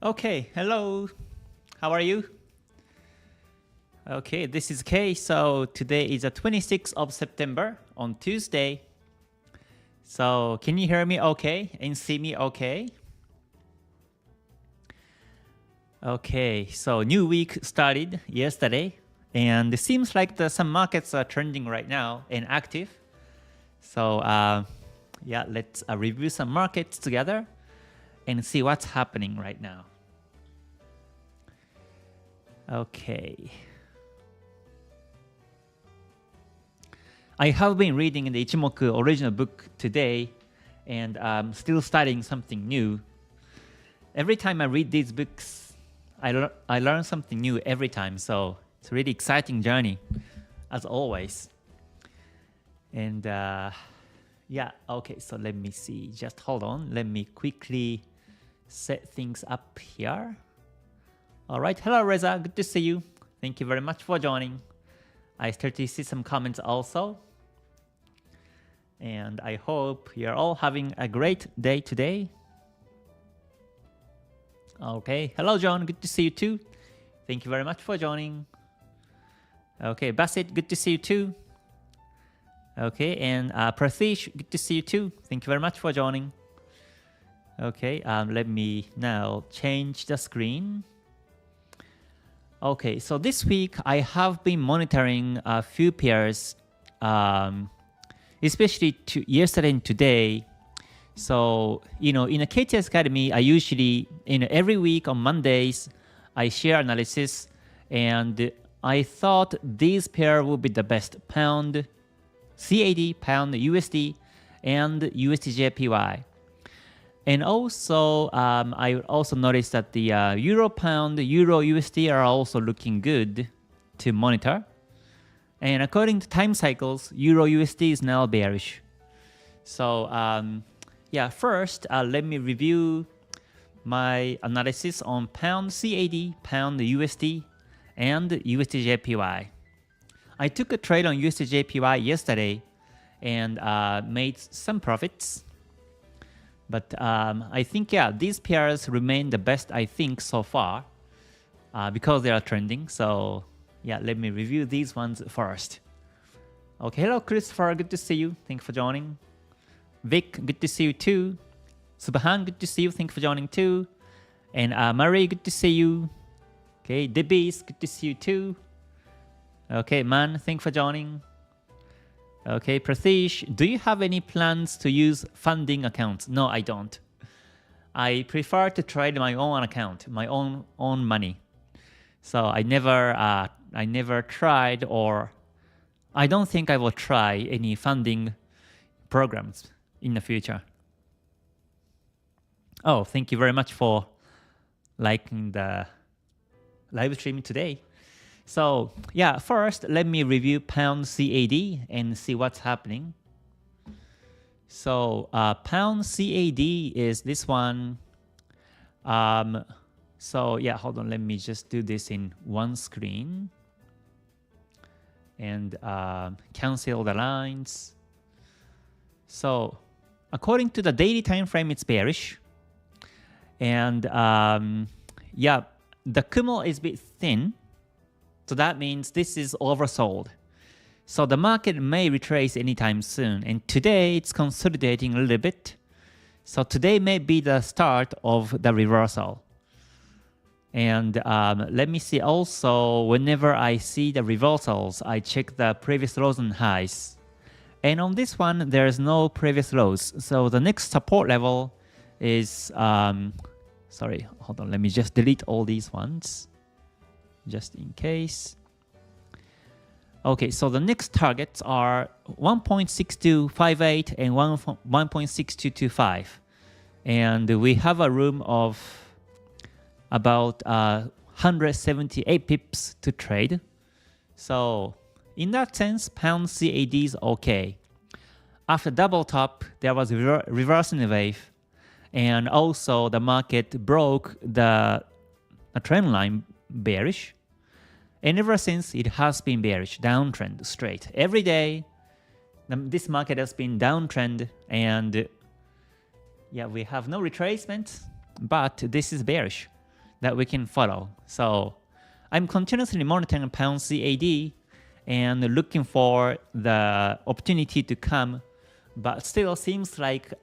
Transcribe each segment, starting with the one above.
Okay, hello. How are you? Okay, this is Kay. So today is the 26th of September on Tuesday. So can you hear me okay and see me okay? Okay, so new week started yesterday and it seems like some markets are trending right now and active. So yeah, let's review some markets together and see what's happening right now. Okay. I have been reading the Ichimoku original book today and I'm still studying something new. Every time I read these books, I learn something new every time, so it's a really exciting journey, as always. And yeah, okay, so let me see. Just hold on. Let me quickly set things up here. All right, hello Reza, good to see you. Thank you very much for joining. I start to see some comments also. And I hope you're all having a great day today. Okay, hello John, good to see you too. Thank you very much for joining. Okay, Basit, good to see you too. Okay, and Pratish, good to see you too. Thank you very much for joining. Okay, let me now change the screen. Okay, so this week I have been monitoring a few pairs, especially yesterday and today. So, in a KTS Academy, I usually, every week on Mondays, I share analysis, and I thought these pair would be the best: Pound CAD, Pound USD, and USDJPY. And also, I also noticed that the Euro Pound, Euro USD are also looking good to monitor. And according to time cycles, Euro USD is now bearish. So yeah, first, let me review my analysis on Pound CAD, Pound USD, and USDJPY. I took a trade on USDJPY yesterday and made some profits. But I think, yeah, these pairs remain the best, I think, so far because they are trending. So, yeah, let me review these ones first. Okay, hello, Christopher. Good to see you. Thank you for joining. Vic, good to see you too. Subhan, good to see you. Thank you for joining too. And Marie, good to see you. Okay, Debbie, good to see you too. Okay, Man, thank you for joining. Okay, Pratish, do you have any plans to use funding accounts? No, I don't. I prefer to trade my own account, my own money. So I never tried, or I don't think I will try any funding programs in the future. Oh, thank you very much for liking the live stream today. So yeah, first let me review Pound CAD and see what's happening. So Pound CAD is this one. So yeah, hold on, let me just do this in one screen and cancel the lines. So according to the daily time frame, it's bearish, and yeah, the Kumo is a bit thin. So that means this is oversold. So the market may retrace anytime soon. And today it's consolidating a little bit. So today may be the start of the reversal. And let me see also, whenever I see the reversals, I check the previous lows and highs. And on this one, there's no previous lows. So the next support level is, sorry, hold on, let me just delete all these ones, just in case. Okay, so the next targets are 1.6258 and 1.6225. And we have a room of about 178 pips to trade. So in that sense, Pound CAD is okay. After double top, there was a reverse in the wave. And also the market broke the trend line bearish, and ever since it has been bearish, downtrend straight every day. This market has been downtrend, and yeah, we have no retracement, but this is bearish. that we can follow. So I'm continuously monitoring pound CAD and looking for the opportunity to come, but still seems like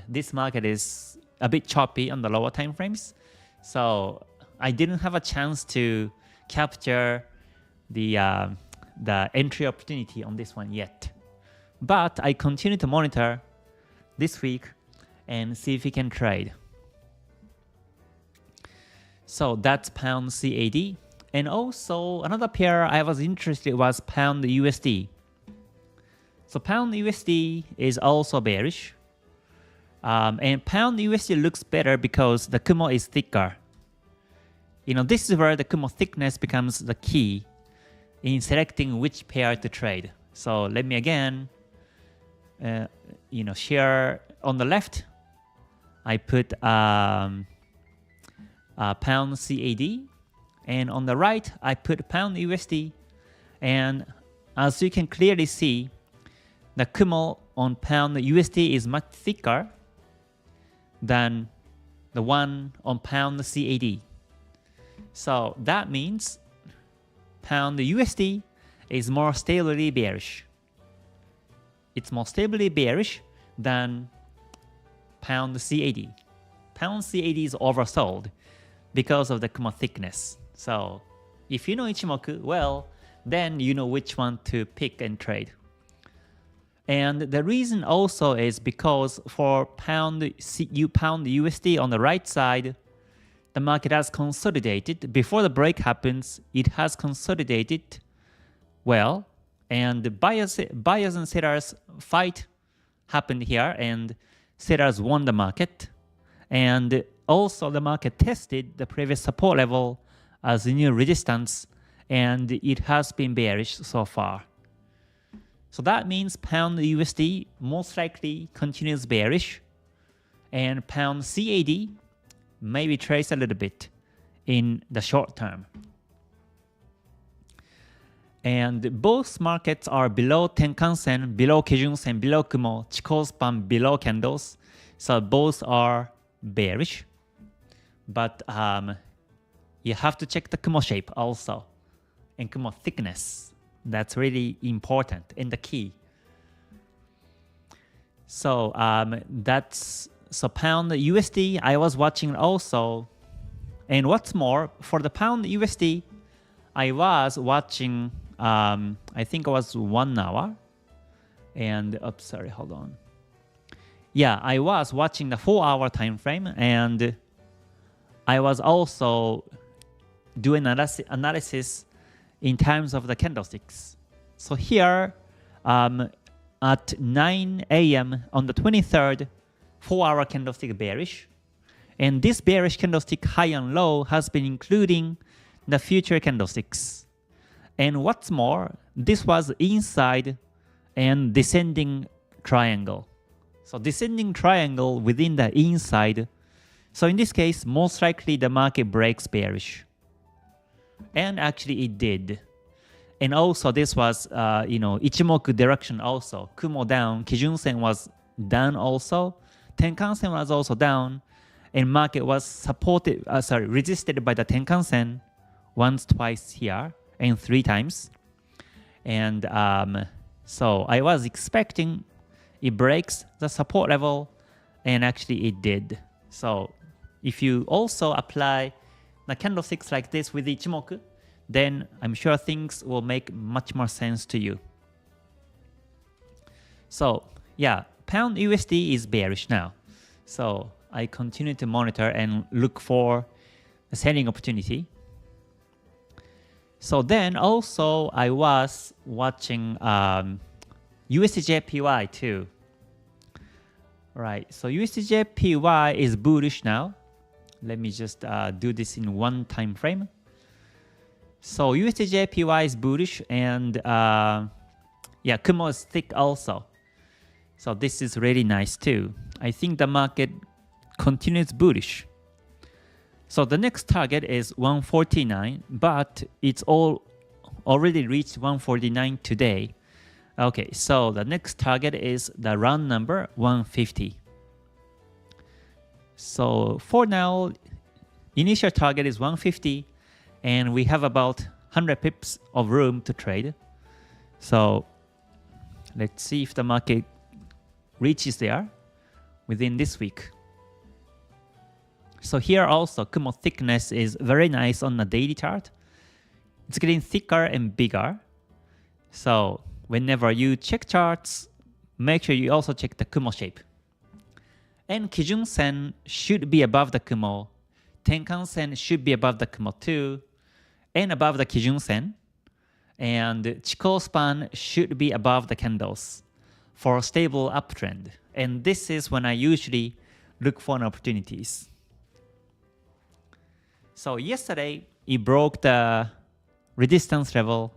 this market is a bit choppy on the lower time frames. So I didn't have a chance to capture the entry opportunity on this one yet. But I continue to monitor this week and see if we can trade. So that's pound CAD. And also another pair I was interested was pound USD. So pound USD is also bearish. And pound USD looks better because the Kumo is thicker. This is where the Kumo thickness becomes the key in selecting which pair to trade. So let me again, share on the left. I put pound CAD, and on the right I put pound USD. And as you can clearly see, the Kumo on pound USD is much thicker than the one on pound CAD. So that means pound USD is more stably bearish. It's more stably bearish than pound CAD. Pound CAD is oversold because of the Kumo thickness. So if you know Ichimoku well, then you know which one to pick and trade. And the reason also is because for pound USD on the right side, the market has consolidated. Before the break happens, it has consolidated well, and the buyers and sellers fight happened here, and sellers won the market. And also the market tested the previous support level as a new resistance, and it has been bearish so far. So that means pound USD most likely continues bearish, and pound CAD maybe trace a little bit in the short term. And both markets are below Tenkan-sen, below Kijun-sen, below Kumo, Chikou span below candles. So both are bearish. But you have to check the Kumo shape also, and Kumo thickness. That's really important and the key. So so pound USD I was watching also. And what's more, for the pound USD, I was watching, I think it was 1 hour. And, sorry, hold on. Yeah, I was watching the 4-hour time frame, and I was also doing analysis in terms of the candlesticks. So here, at 9 a.m. on the 23rd, 4-hour candlestick bearish. And this bearish candlestick high and low has been including the future candlesticks. And what's more, this was inside and descending triangle. So descending triangle within the inside. So in this case, most likely the market breaks bearish. And actually it did. And also this was, Ichimoku direction also. Kumo down, Kijun-sen was down also. Tenkan-sen was also down. And market was resisted by the Tenkan-sen once, twice here, and 3 times. And so I was expecting it breaks the support level, and actually it did. So if you also apply the candlesticks like this with Ichimoku, then I'm sure things will make much more sense to you. So yeah, pound USD is bearish now. So I continue to monitor and look for a selling opportunity. So then also I was watching USDJPY too. Right, so USDJPY is bullish now. Let me just do this in 1 time frame. So USDJPY is bullish, and yeah, Kumo is thick also. So this is really nice too. I think the market continues bullish. So the next target is 149, but it's already reached 149 today. Okay, so the next target is the round number 150. So for now, initial target is 150, and we have about 100 pips of room to trade. So let's see if the market reaches there within this week. So here also, Kumo thickness is very nice on the daily chart. It's getting thicker and bigger. So whenever you check charts, make sure you also check the Kumo shape. And Kijun Sen should be above the Kumo. Tenkan Sen should be above the Kumo too, and above the Kijun Sen. And Chikou span should be above the candles for a stable uptrend. And this is when I usually look for opportunities. So yesterday, it broke the resistance level.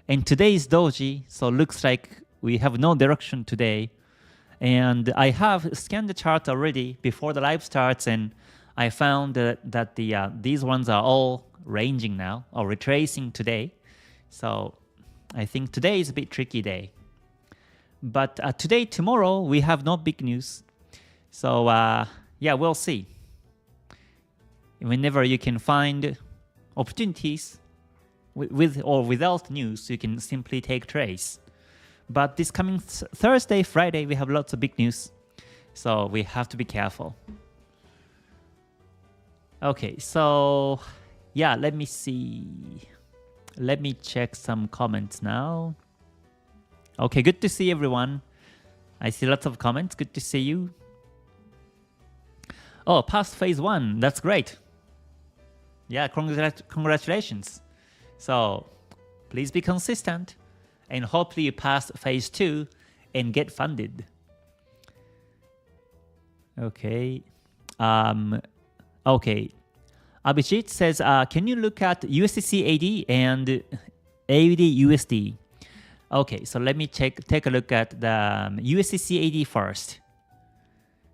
And today is doji, so looks like we have no direction today. And I have scanned the chart already before the live starts, and I found that these ones are all ranging now, or retracing today. So I think today is a bit tricky day. But today, tomorrow, we have no big news. So yeah, we'll see. Whenever you can find opportunities with or without news, you can simply take trades. But this coming Thursday, Friday, we have lots of big news. So we have to be careful. Okay, so yeah, let me see. Let me check some comments now. Okay, good to see everyone. I see lots of comments. Good to see you. Oh, past phase 1. That's great. Yeah, congratulations. So please be consistent. And hopefully you pass phase 2 and get funded. Okay. Okay. Abhijit says, can you look at USDC AD and AUD USD? Okay, so let me take a look at the USDC AD first.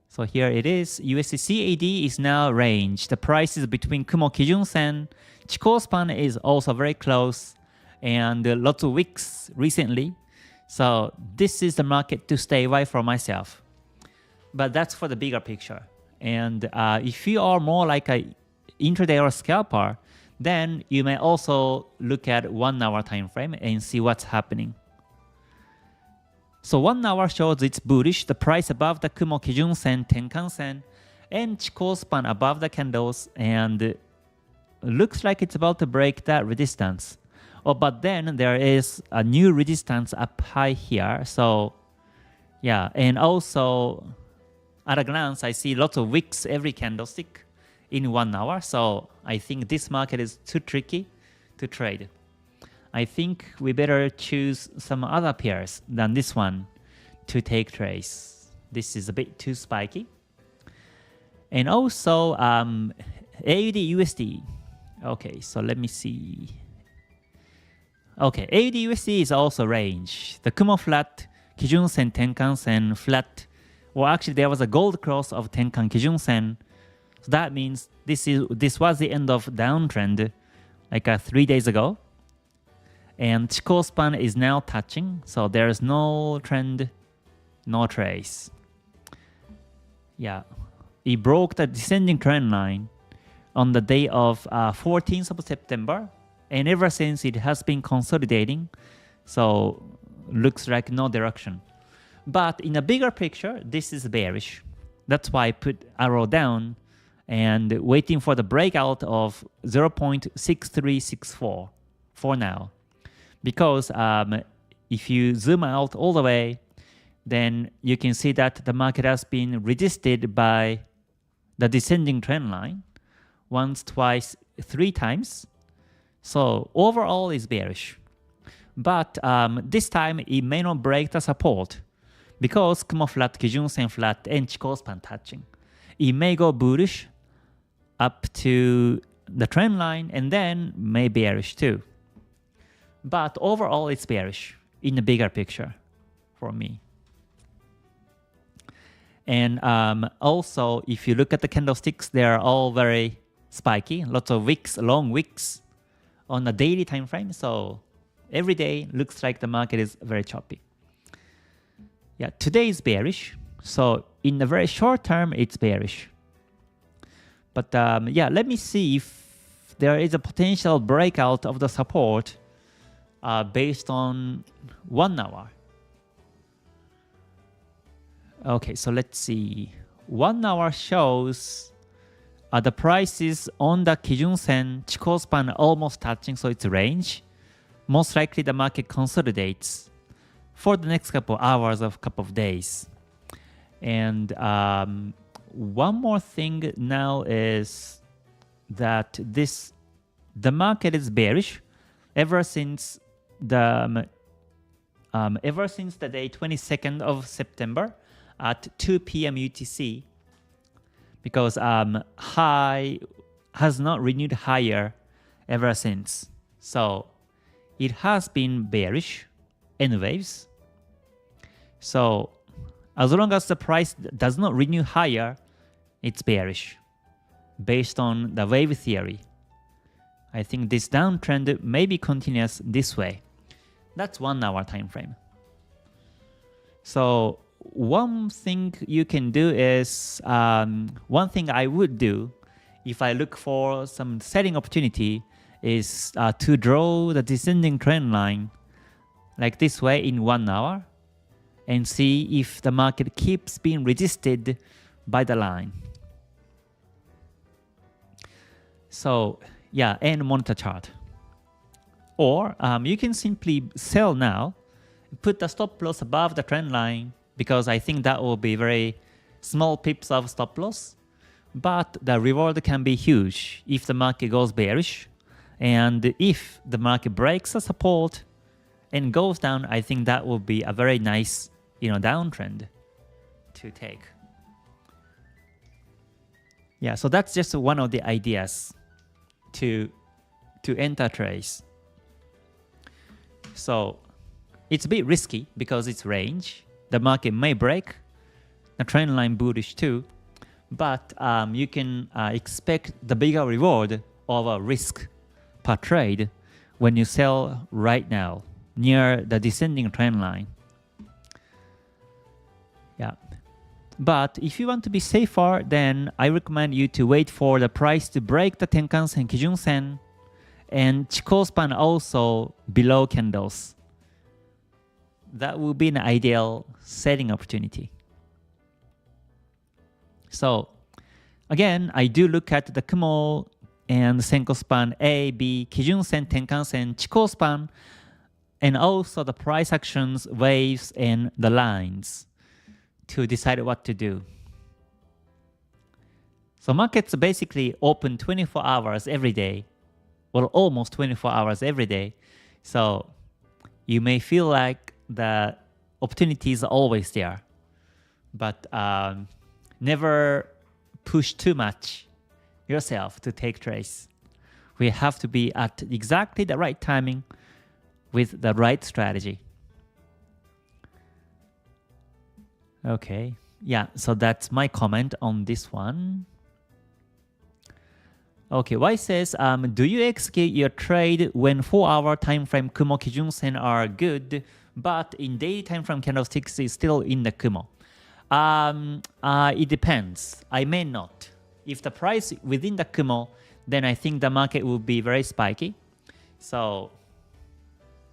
So here it is. USDC AD is now range. The price is between Kumo Kijun Sen. Chikou span is also very close. And lots of wicks recently. So this is the market to stay away from myself. But that's for the bigger picture. And if you are more like a intraday or scalper, then you may also look at 1 hour time frame and see what's happening. So 1 hour shows it's bullish, the price above the Kumo Kijun Sen, Tenkan Sen, and Chikou span above the candles, and looks like it's about to break that resistance. Oh, but then there is a new resistance up high here. So yeah, and also at a glance, I see lots of wicks every candlestick in 1 hour. So I think this market is too tricky to trade. I think we better choose some other pairs than this one to take trades. This is a bit too spiky. And also AUD USD. Okay, so let me see. Okay, AUD USD is also range. The Kumo flat, Kijun Sen, Tenkan Sen flat. Well, actually there was a gold cross of Tenkan Kijun Sen. So that means this was the end of downtrend like 3 days ago. And Chikou span is now touching, so there is no trend, no trace. Yeah, it broke the descending trend line on the day of 14th of September. And ever since it has been consolidating, so looks like no direction. But in a bigger picture, this is bearish. That's why I put arrow down and waiting for the breakout of 0.6364 for now. Because if you zoom out all the way, then you can see that the market has been resisted by the descending trend line once, twice, 3 times. So overall is bearish. But this time it may not break the support because Kumo flat, Kijun Sen flat, and Chikou span touching. It may go bullish up to the trend line and then may bearish too. But overall it's bearish in the bigger picture for me. And also if you look at the candlesticks, they are all very spiky, lots of wicks, long wicks on a daily time frame. So every day looks like the market is very choppy. Yeah, today is bearish. So in the very short term, it's bearish. But yeah, let me see if there is a potential breakout of the support based on 1 hour. Okay, so let's see. 1 hour shows the prices on the Kijun Sen Chikou span almost touching, so it's range. Most likely the market consolidates for the next couple hours of couple of days. And one more thing now is that the market is bearish ever since the day 22nd of September at 2 p.m. UTC, because high has not renewed higher ever since. So it has been bearish in waves. So as long as the price does not renew higher, it's bearish based on the wave theory. I think this downtrend may be continuous this way. That's 1 hour time frame. So one thing you can do is, one thing I would do if I look for some selling opportunity is to draw the descending trend line like this way in 1 hour and see if the market keeps being resisted by the line. So yeah, and monitor chart. Or you can simply sell now, put the stop loss above the trend line, because I think that will be very small pips of stop loss. But the reward can be huge if the market goes bearish. And if the market breaks the support and goes down, I think that will be a very nice, downtrend to take. Yeah, so that's just one of the ideas to enter trades. So it's a bit risky because it's range. The market may break, the trend line bullish too, but you can expect the bigger reward of a risk per trade when you sell right now near the descending trend line. Yeah, but if you want to be safer, then I recommend you to wait for the price to break the Tenkan Sen, Kijun Sen, and Chikou span also below candles. That will be an ideal selling opportunity. So again, I do look at the Kumo and Senko span A, B, Kijun Sen, Tenkan Sen, Chikou span, and also the price actions, waves, and the lines to decide what to do. So markets basically open 24 hours every day, well, almost 24 hours every day. So you may feel like the opportunities are always there, but never push too much yourself to take trades. We have to be at exactly the right timing with the right strategy. Okay, yeah, so that's my comment on this one. Okay, Y says, do you execute your trade when 4-hour time frame Kumo Kijun Sen are good, but in daily time frame candlesticks is still in the Kumo? It depends. I may not. If the price within the Kumo, then I think the market will be very spiky. So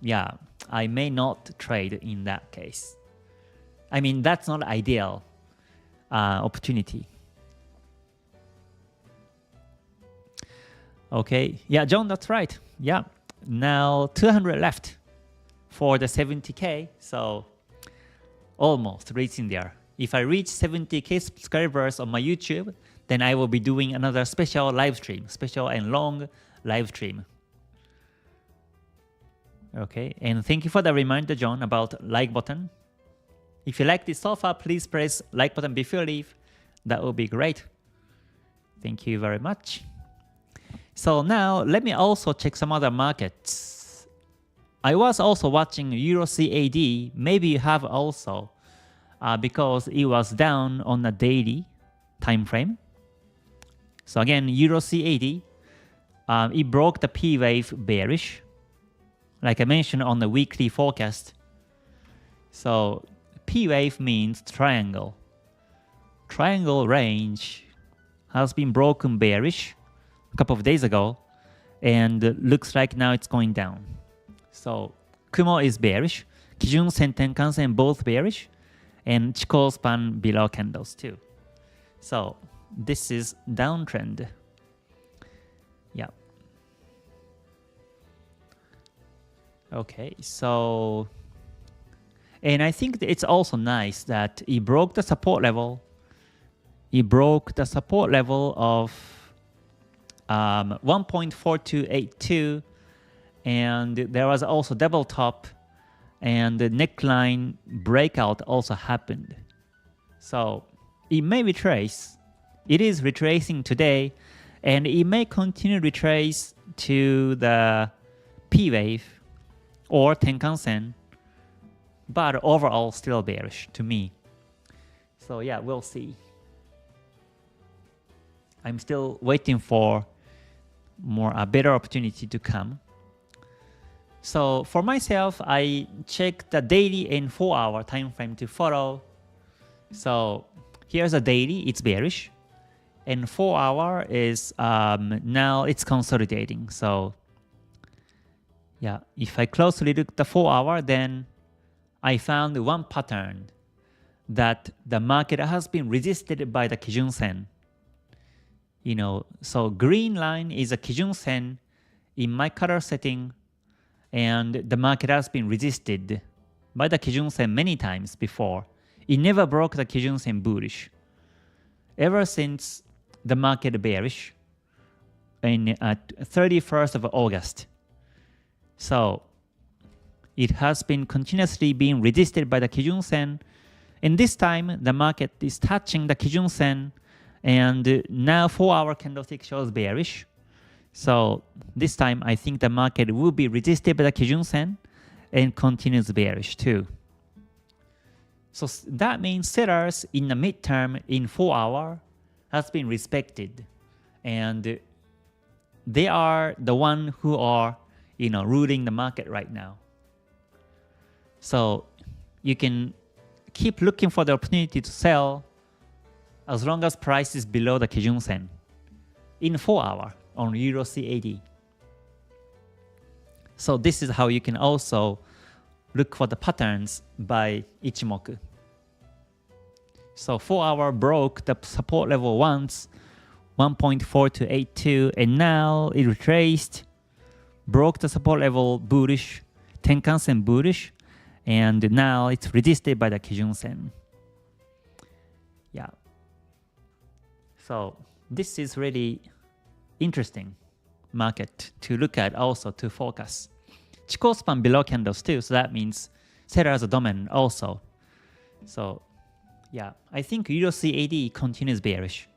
yeah, I may not trade in that case. I mean, that's not ideal opportunity. Okay, yeah, John, that's right. Yeah, now 200 left for the 70K, so almost reaching there. If I reach 70K subscribers on my YouTube, then I will be doing another special live stream, special and long live stream. Okay, and thank you for the reminder, John, about like button. If you like this so far, please press like button before you leave. That would be great. Thank you very much. So now let me also check some other markets. I was also watching Euro CAD. Maybe you have also, because it was down on a daily time frame. So again, Euro CAD, it broke the P wave bearish, like I mentioned on the weekly forecast. So P wave means triangle. Triangle range has been broken bearish a couple of days ago, and looks like now it's going down. So Kumo is bearish, Kijun Sen, Tenkan Sen both bearish, and Chikou span below candles too. So this is downtrend. Yeah. Okay, so, and I think it's also nice that it broke the support level. It broke the support level of 1.4282, and there was also double top, and the neckline breakout also happened. So it may retrace. It is retracing today, and it may continue to retrace to the P wave or Tenkan Sen, but overall still bearish to me. So yeah, we'll see. I'm still waiting for a better opportunity to come. So for myself, I check the daily and 4-hour time frame to follow. So here's a daily, it's bearish, and 4-hour is now it's consolidating. So yeah, if I closely look at the 4-hour, then I found one pattern that the market has been resisted by the Kijun Sen. You know, so green line is a Kijun Sen in my color setting, and the market has been resisted by the Kijun Sen many times before. It never broke the Kijun Sen bullish. Ever since the market bearish in 31st of August. So it has been continuously being resisted by the Kijun Sen, and this time the market is touching the Kijun Sen, and now 4-hour candlestick shows bearish. So this time I think the market will be resisted by the Kijun Sen and continues bearish too. So that means sellers in the midterm in 4-hour has been respected, and they are the one who are ruling the market right now. So you can keep looking for the opportunity to sell as long as price is below the Kijun Sen in 4-hour on Euro CAD. So this is how you can also look for the patterns by Ichimoku. So 4-hour broke the support level once, 1.4282, and now it retraced, broke the support level bullish, Tenkan Sen bullish, and now it's resisted by the Kijun Sen. Yeah. So this is really interesting market to look at, also to focus. Chikou span below candles too, so that means sellers are dominant also. So yeah, I think Euro CAD continues bearish.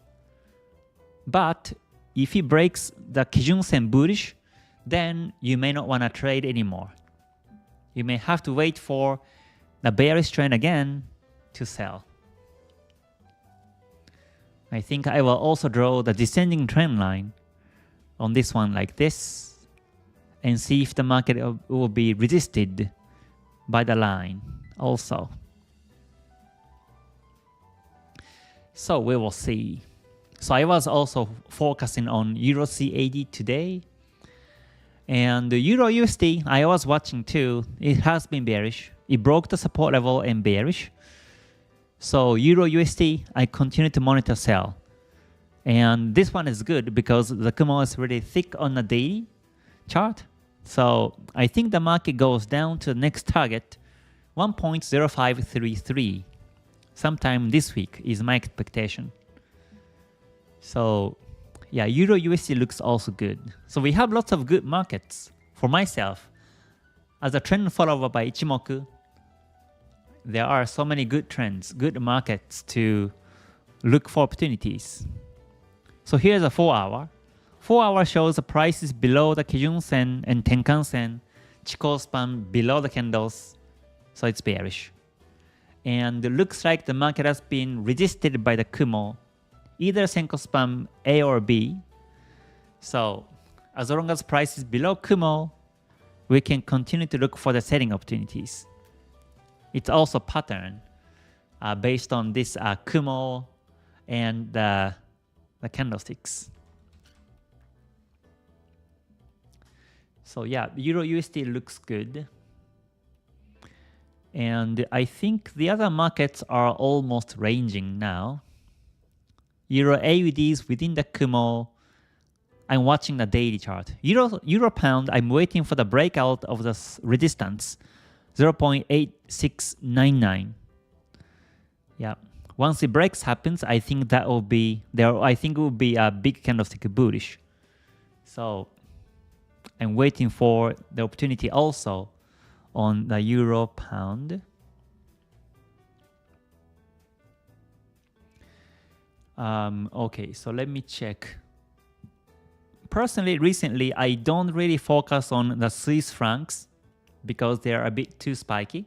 But if it breaks the Kijun Sen bullish, then you may not want to trade anymore. You may have to wait for the bearish trend again to sell. I think I will also draw the descending trend line on this one like this, and see if the market will be resisted by the line also. So we will see. So I was also focusing on Euro CAD today, and the Euro USD I was watching too. It has been bearish. It broke the support level and bearish. So Euro USD I continue to monitor sell, and this one is good because the Kumo is really thick on the daily chart. So I think the market goes down to the next target 1.0533 sometime this week is my expectation. So yeah, Euro USD looks also good. So we have lots of good markets. For myself, as a trend follower by Ichimoku, there are so many good trends, good markets to look for opportunities. So here's a 4-hour. 4-hour shows the price is below the Kijun Sen and Tenkan Sen, Chikou span below the candles, so it's bearish. And it looks like the market has been resisted by the Kumo, either Senko span A or B. So as long as price is below Kumo, we can continue to look for the selling opportunities. It's also pattern based on this Kumo and the the candlesticks. So yeah, Euro USD looks good. And I think the other markets are almost ranging now. Euro AUD is within the Kumo. I'm watching the daily chart. Euro Pound, I'm waiting for the breakout of the resistance, 0.8699. Yeah, once the breaks happens, I think that will be there. I think it will be a big candlestick bullish. So I'm waiting for the opportunity also on the Euro Pound. Okay, so let me check. Personally, recently, I don't really focus on the Swiss francs because they are a bit too spiky.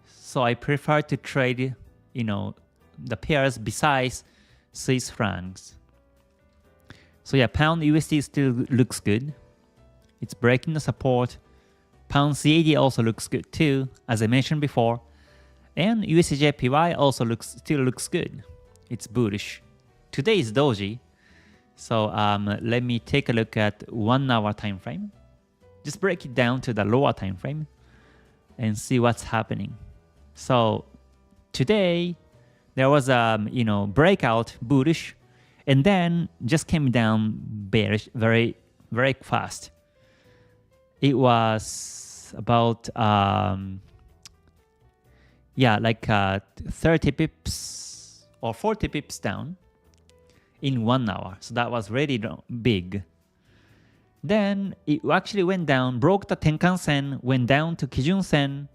So I prefer to trade, the pairs besides Swiss francs. So yeah, Pound USD still looks good. It's breaking the support. Pound CAD also looks good too, as I mentioned before. And USDJPY also still looks good. It's bullish. Today is doji. So let me take a look at 1 hour time frame. Just break it down to the lower time frame and see what's happening. So today there was a breakout bullish, and then just came down bearish very, very fast. It was about 30 pips or 40 pips down in 1 hour. So that was really big. Then it actually went down, broke the Tenkan-sen, went down to Kijun-sen,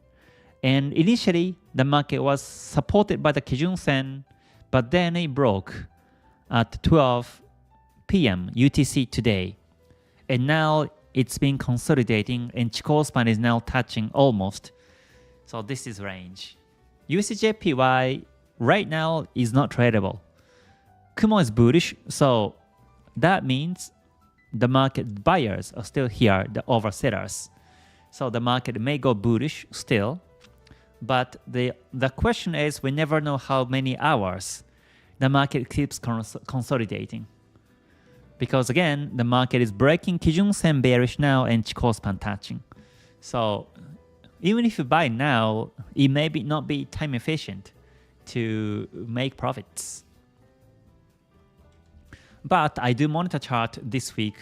and initially the market was supported by the Kijun-sen, but then it broke at 12 p.m. UTC today. And now it's been consolidating, and Chikou span is now touching almost. So this is range. USDJPY right now is not tradable. Kumo is bullish, so that means the market buyers are still here, the oversetters. So the market may go bullish still, but the question is, we never know how many hours the market keeps consolidating. Because again, the market is breaking Kijun-sen bearish now and Chikou span touching. So even if you buy now, it may not be time efficient to make profits. But I do monitor chart this week.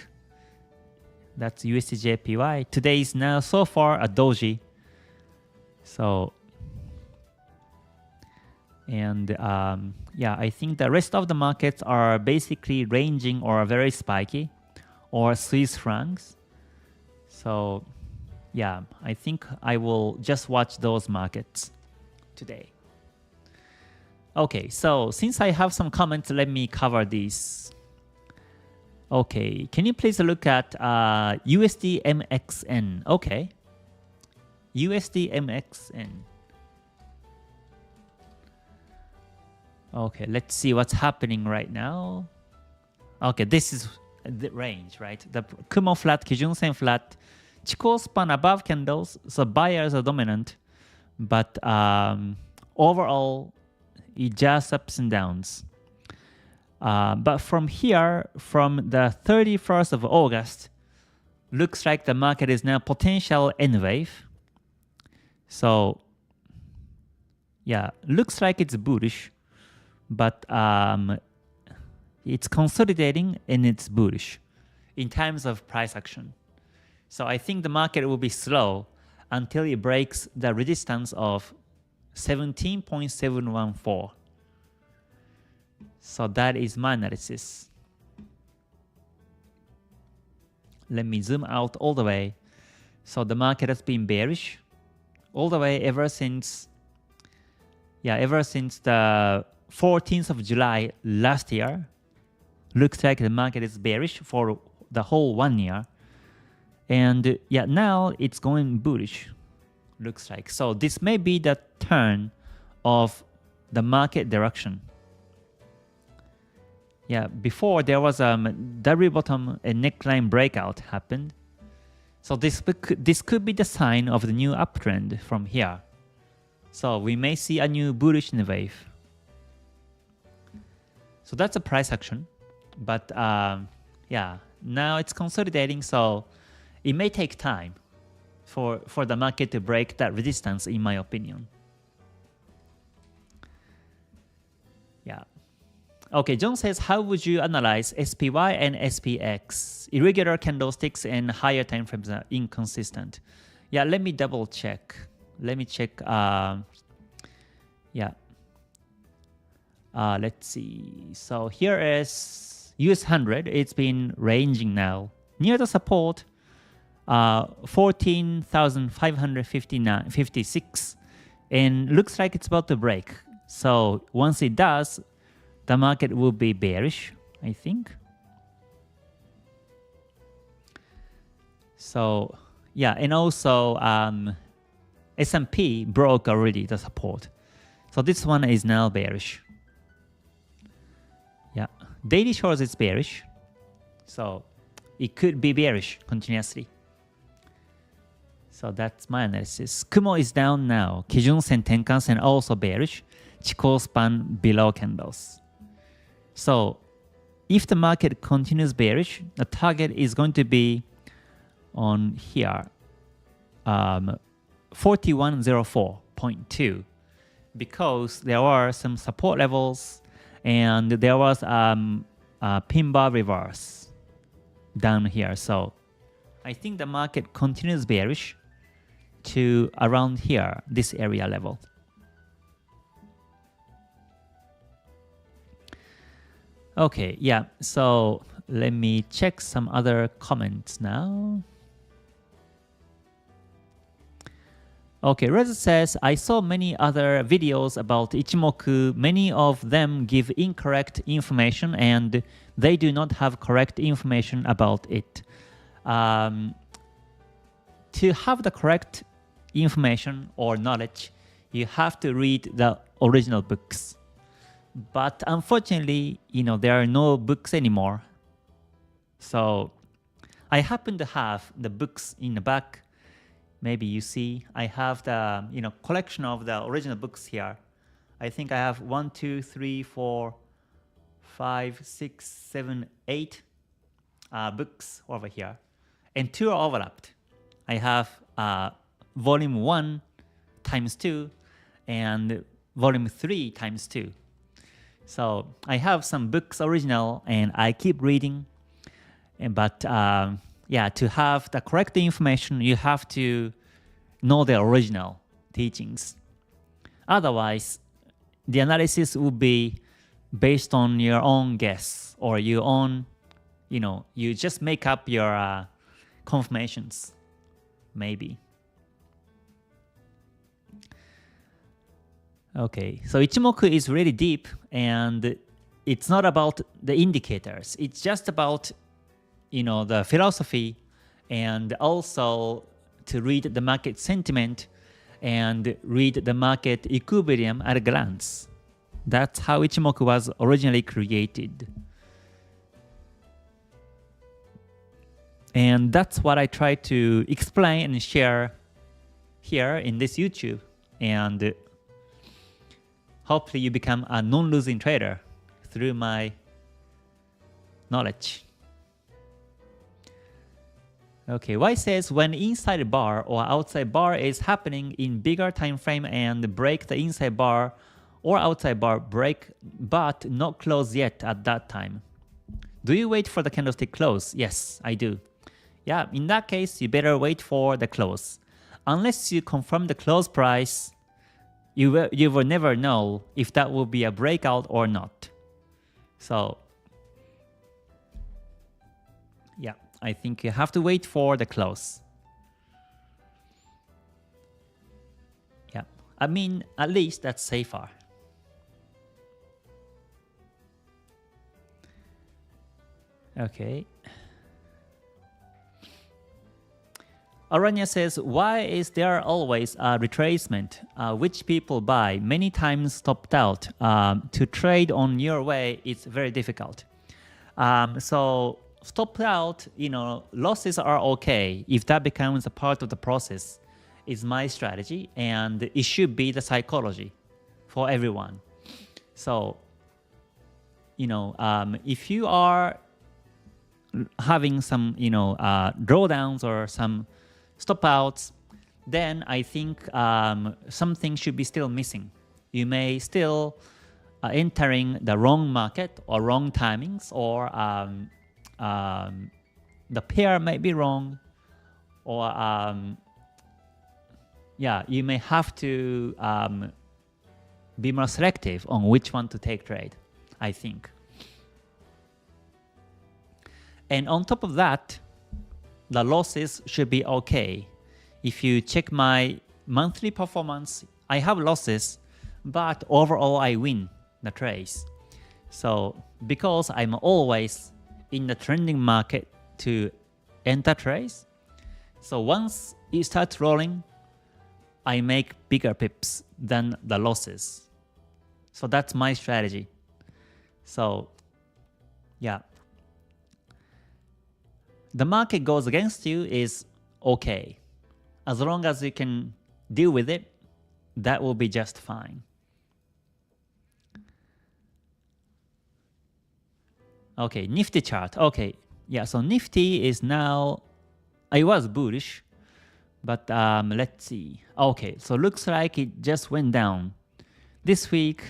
That's USDJPY. Today is now so far a doji. So, and yeah, I think the rest of the markets are basically ranging or very spiky, or Swiss francs. So yeah, I think I will just watch those markets today. Okay, so since I have some comments, let me cover these. Okay, can you please look at USDMXN? Okay, USDMXN. Okay, let's see what's happening right now. Okay, this is the range, right? The Kumo flat, Kijun-sen flat, Chikou span above candles, so buyers are dominant, but overall, it just ups and downs. But from here, from the 31st of August, looks like the market is now potential N wave. So yeah, looks like it's bullish, but it's consolidating and it's bullish in terms of price action. So I think the market will be slow until it breaks the resistance of 17.714. So that is my analysis. Let me zoom out all the way. So the market has been bearish all the way ever since the 14th of July last year. Looks like the market is bearish for the whole 1 year. And yeah, now it's going bullish, looks like. So this may be the turn of the market direction. Yeah, before there was a double bottom and neckline breakout happened. So this could be the sign of the new uptrend from here. So we may see a new bullish wave. So that's a price action. But yeah, now it's consolidating, so it may take time for the market to break that resistance, in my opinion. Yeah. Okay, John says, how would you analyze SPY and SPX? Irregular candlesticks and higher time frames are inconsistent. Yeah, let me double check. Let me check. Yeah. Let's see. So here is US 100. It's been ranging now near the support, 14,556, and looks like it's about to break. So once it does, the market will be bearish, I think. So yeah, and also S&P broke already the support. So this one is now bearish. Yeah, daily shows it's bearish. So it could be bearish continuously. So that's my analysis. Kumo is down now. Kijun Sen, Tenkan Sen also bearish. Chikou span below candles. So if the market continues bearish, the target is going to be on here, 4104.2, because there are some support levels and there was a pin bar reverse down here. So I think the market continues bearish to around here, this area level. Okay, yeah, so let me check some other comments now. Okay, Reza says, I saw many other videos about Ichimoku. Many of them give incorrect information and they do not have correct information about it. To have the correct information or knowledge, you have to read the original books. But unfortunately, there are no books anymore. So I happen to have the books in the back. Maybe you see, I have the collection of the original books here. I think I have 1, 2, 3, 4, 5, 6, 7, 8 books over here, and 2 are overlapped. I have volume 1 times 2 and volume 3 times 2. So I have some books original and I keep reading. But yeah, to have the correct information, you have to know the original teachings. Otherwise, the analysis will be based on your own guess or your own, you just make up your confirmations, maybe. Okay, so Ichimoku is really deep and it's not about the indicators. It's just about, the philosophy and also to read the market sentiment and read the market equilibrium at a glance. That's how Ichimoku was originally created. And that's what I try to explain and share here in this YouTube. And hopefully you become a non-losing trader through my knowledge. Okay, Y says, when inside bar or outside bar is happening in bigger time frame and break the inside bar or outside bar break but not close yet at that time. Do you wait for the candlestick close? Yes, I do. Yeah, in that case, you better wait for the close. Unless you confirm the close price, you will never know if that will be a breakout or not. So yeah, I think you have to wait for the close. Yeah, I mean, at least that's safer. Okay. Aranya says, why is there always a retracement which people buy many times stopped out? To trade on your way, it's very difficult. So stopped out, losses are okay if that becomes a part of the process. Is my strategy, and it should be the psychology for everyone. So if you are having some, drawdowns or some stop outs, then I think something should be still missing. You may still entering the wrong market or wrong timings, or the pair may be wrong, or you may have to be more selective on which one to take trade, I think. And on top of that, the losses should be okay. If you check my monthly performance, I have losses, but overall I win the trades. So because I'm always in the trending market to enter trades, so once it starts rolling, I make bigger pips than the losses. So that's my strategy. So yeah, the market goes against you is okay. As long as you can deal with it, that will be just fine. Okay, Nifty chart. Okay, yeah, so Nifty is now, I was bullish, but let's see. Okay, so looks like it just went down. This week,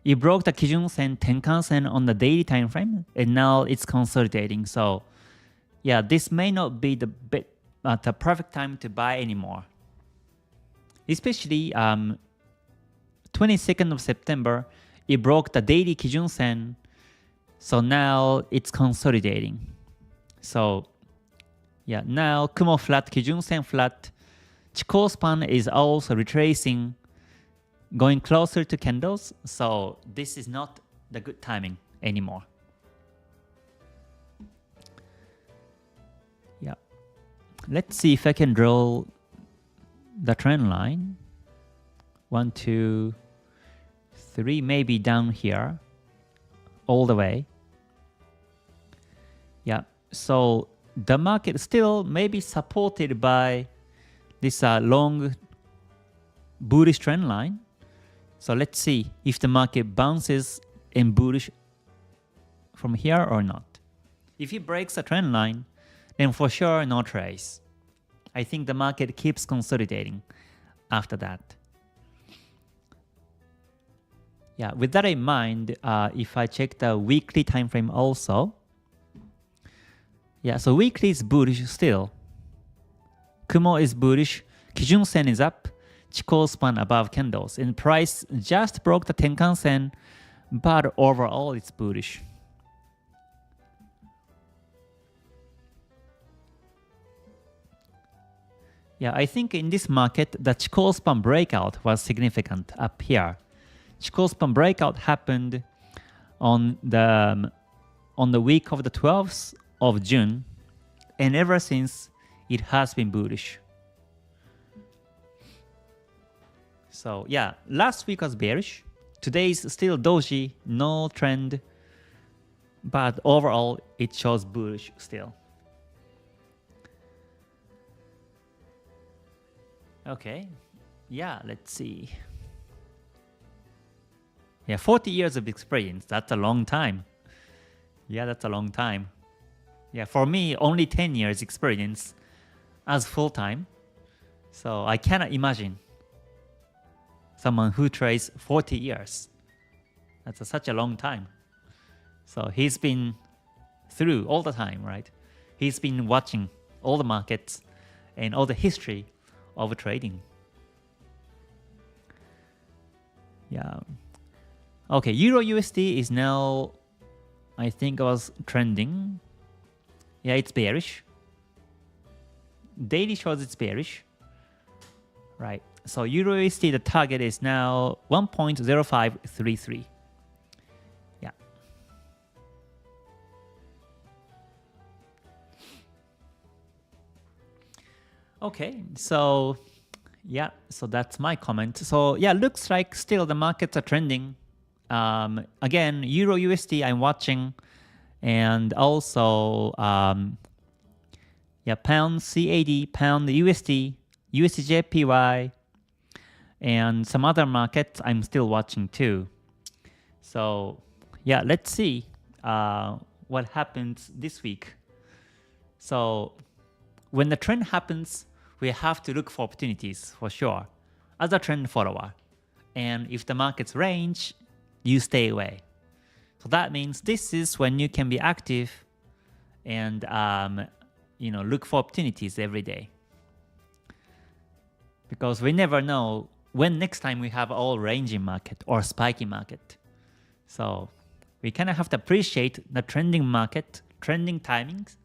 it broke the Kijun Sen, Tenkan Sen on the daily time frame, and now it's consolidating. So yeah, this may not be the perfect time to buy anymore. Especially 22nd of September, it broke the daily Kijun Sen, so now it's consolidating. So yeah, now Kumo flat, Kijun Sen flat, Chikou span is also retracing, going closer to candles, so this is not the good timing anymore. Yeah, let's see if I can draw the trend line. 1, 2, 3, maybe down here, all the way. Yeah, so the market still may be supported by this long bullish trend line. So let's see if the market bounces in bullish from here or not. If it breaks the trend line, then for sure no trace. I think the market keeps consolidating after that. Yeah, with that in mind, if I check the weekly time frame also, yeah, so weekly is bullish still. Kumo is bullish, Kijun Sen is up, Chikou span above candles, and price just broke the Tenkan Sen, but overall it's bullish. Yeah, I think in this market, the Chikou span breakout was significant up here. Chikou span breakout happened on the week of the 12th of June, and ever since it has been bullish. So yeah, last week was bearish. Today is still doji, no trend, but overall it shows bullish still. Okay, yeah, let's see. Yeah, 40 years of experience, that's a long time. Yeah, that's a long time. Yeah, for me, only 10 years experience as full-time. So I cannot imagine someone who trades 40 years. That's such a long time. So he's been through all the time, right? He's been watching all the markets and all the history of trading. Yeah. Okay, Euro USD is now, I think it was trending. Yeah, it's bearish. Daily shows it's bearish. Right. So Euro USD, the target is now 1.0533. Yeah. Okay, so yeah, so that's my comment. So yeah, looks like still the markets are trending. Again, Euro USD I'm watching, and also yeah, Pound CAD, Pound USD, USDJPY, and some other markets I'm still watching too. So yeah, let's see what happens this week. So when the trend happens, we have to look for opportunities for sure as a trend follower. And if the market's range, you stay away. So that means this is when you can be active and look for opportunities every day. Because we never know when next time we have all ranging market or spiking market. So we kind of have to appreciate the trending market, trending timings,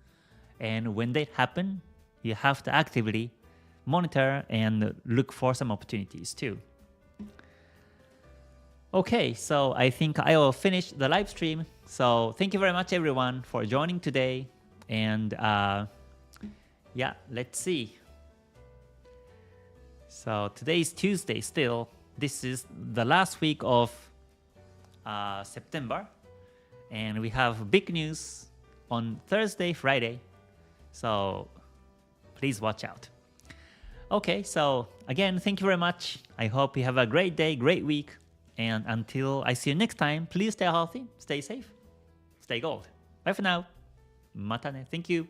and when they happen, you have to actively monitor and look for some opportunities too. Okay, so I think I will finish the live stream. So thank you very much everyone for joining today. And yeah, let's see. So today is Tuesday still. This is the last week of September. And we have big news on Thursday, Friday. So please watch out. Okay, so again, thank you very much. I hope you have a great day, great week. And until I see you next time, please stay healthy, stay safe, stay gold. Bye for now. Mata ne. Thank you.